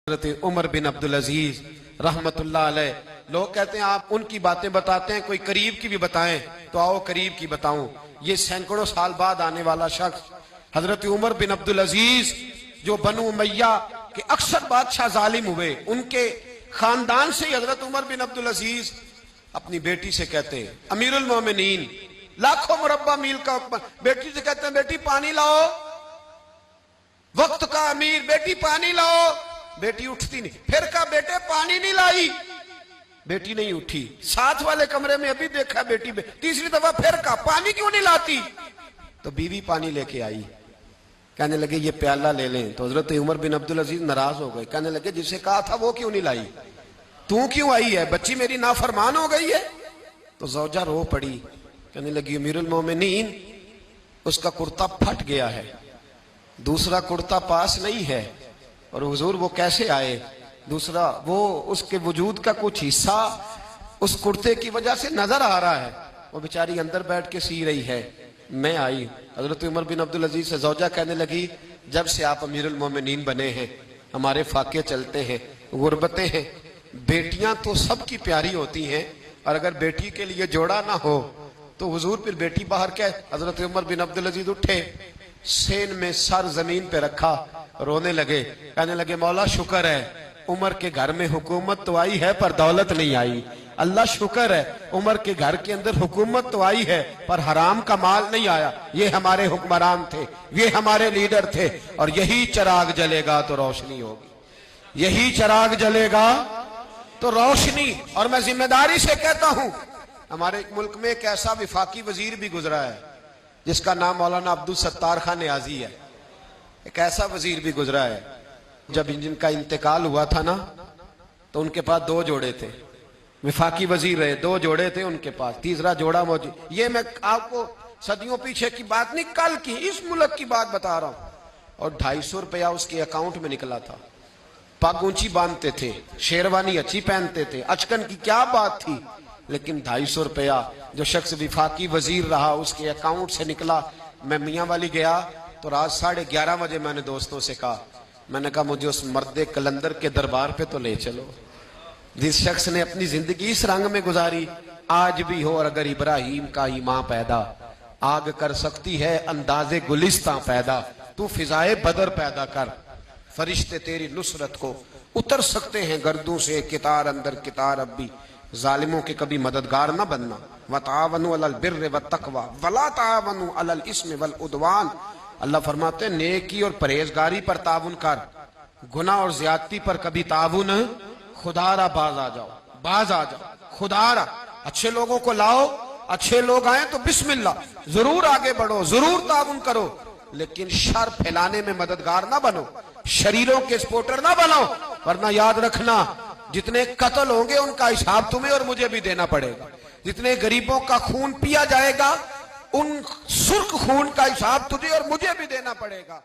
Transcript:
हज़रत उमर बिन अब्दुल अजीज रहमतुल्लाह अलैह, लोग कहते हैं आप उनकी बातें बताते हैं, कोई करीब की भी बताएं, तो आओ करीब की बताऊं। ये सैकड़ों साल बाद आने वाला शख्स हजरत उमर बिन अब्दुल अजीज, जो बनु उमैया के अक्सर बादशाह जालिम हुए, उनके खानदान से हजरत उमर बिन अब्दुल अजीज अपनी बेटी से कहते हैं, अमीरुल मोमिनीन, लाखों मुरब्बा मील का बेटी से कहते हैं, बेटी पानी लाओ, वक्त का अमीर, बेटी पानी लाओ। बेटी उठती नहीं, फिर कहा बेटे पानी नहीं लाई, बेटी नहीं उठी। साथ वाले कमरे में अभी देखा बेटी, तीसरी दफा फिर कहा पानी क्यों नहीं लाती, तो बीवी पानी लेके आई। कहने लगे ये प्याला ले लें, तो हजरत उमर बिन अब्दुल अजीज नाराज हो गए। कहने लगे जिसे कहा था वो क्यों नहीं लाई, तू क्यों आई है, बच्ची मेरी नाफरमान हो गई है। तो जौजा रो पड़ी, कहने लगी अमीरुल मोमिनीन, उसका कुर्ता फट गया है, दूसरा कुर्ता पास नहीं है, और हुजूर वो कैसे आए, दूसरा वो उसके वजूद का कुछ हिस्सा उस कुर्ते की वजह से नजर आ रहा है, वो बेचारी अंदर बैठ के सी रही है, मैं आई। हजरत उमर बिन अब्दुल अजीज से जौजा कहने लगी, जब से आप अमीरुल मोमिनीन बने हैं हमारे फाके चलते हैं, गुर्बतें हैं, बेटियां तो सबकी प्यारी होती हैं, और अगर बेटी के लिए जोड़ा ना हो तो हुजूर फिर बेटी बाहर क्या। हजरत उमर बिन अब्दुल अजीज उठे, सेन में सर जमीन पे रखा, रोने लगे, कहने लगे मौला शुक्र है उमर के घर में हुकूमत तो आई है पर दौलत नहीं आई, अल्लाह शुक्र है उमर के घर के अंदर हुकूमत तो आई है पर हराम का माल नहीं आया। ये हमारे हुक्मरान थे, ये हमारे लीडर थे, और यही चिराग जलेगा तो रोशनी होगी, यही चिराग जलेगा तो रोशनी। और मैं जिम्मेदारी से कहता हूं, हमारे मुल्क में एक ऐसा विफाकी वजीर भी गुजरा है जिसका नाम मौलाना अब्दुल सत्तार खान नियाजी है। एक ऐसा वजीर भी गुजरा है, जब जिनका इंतकाल हुआ था ना, तो उनके पास दो जोड़े थे, विफाकी वजीर रहे, दो जोड़े थे उनके पास, तीसरा जोड़ा मौजूद। ये मैं आपको सदियों पीछे की बात नहीं, कल की इस मुल्क की बात बता रहा हूं। और 250 रुपया उसके अकाउंट में निकला था, पग ऊंची बांधते थे, शेरवानी अच्छी पहनते थे, अचकन की क्या बात थी, लेकिन 250 रुपया जो शख्स विफाकी वजीर रहा उसके अकाउंट से निकला। मैं मियाँ वाली गया तो रात 11:30 बजे मैंने दोस्तों से कहा, मैंने कहा मुझे उस मर्दे कलंदर के दरबार पे तो ले चलो, जिस शख्स ने अपनी जिंदगी इस रंग में गुजारी। आज भी हो, और अगर इब्राहिम का ईमान पैदा आग कर सकती है अंदाजे गुलिस्तां पैदा, तू फिजाए बदर पैदा कर, फरिश्ते तेरी नुसरत को उतर सकते हैं गर्दों से, कितार अंदर कितार अब भी, जालिमों के कभी मददगार न बनना। वतावनु अलल बिर्र वत्तक़वा वला तावनु अलल इस्म वल उद्वान। अल्लाह फरमाते हैं नेकी और परहेजगारी पर ताउन कर, गुनाह और ज्यादती पर कभी ताउन, खुदारा बाज आ जाओ, बाज आ जाओ, खुदारा अच्छे लोगों को लाओ, अच्छे लोग आए तो बिस्मिल्लाह, जरूर आगे बढ़ो, जरूर ताउन करो, लेकिन शर फैलाने में मददगार ना बनो, शरीरों के सपोर्टर ना बनो, वरना याद रखना जितने कत्ल होंगे उनका हिसाब तुम्हें और मुझे भी देना पड़ेगा। जितने गरीबों का खून पिया जाएगा उन सुर्ख खून का हिसाब तुझे और मुझे भी देना पड़ेगा।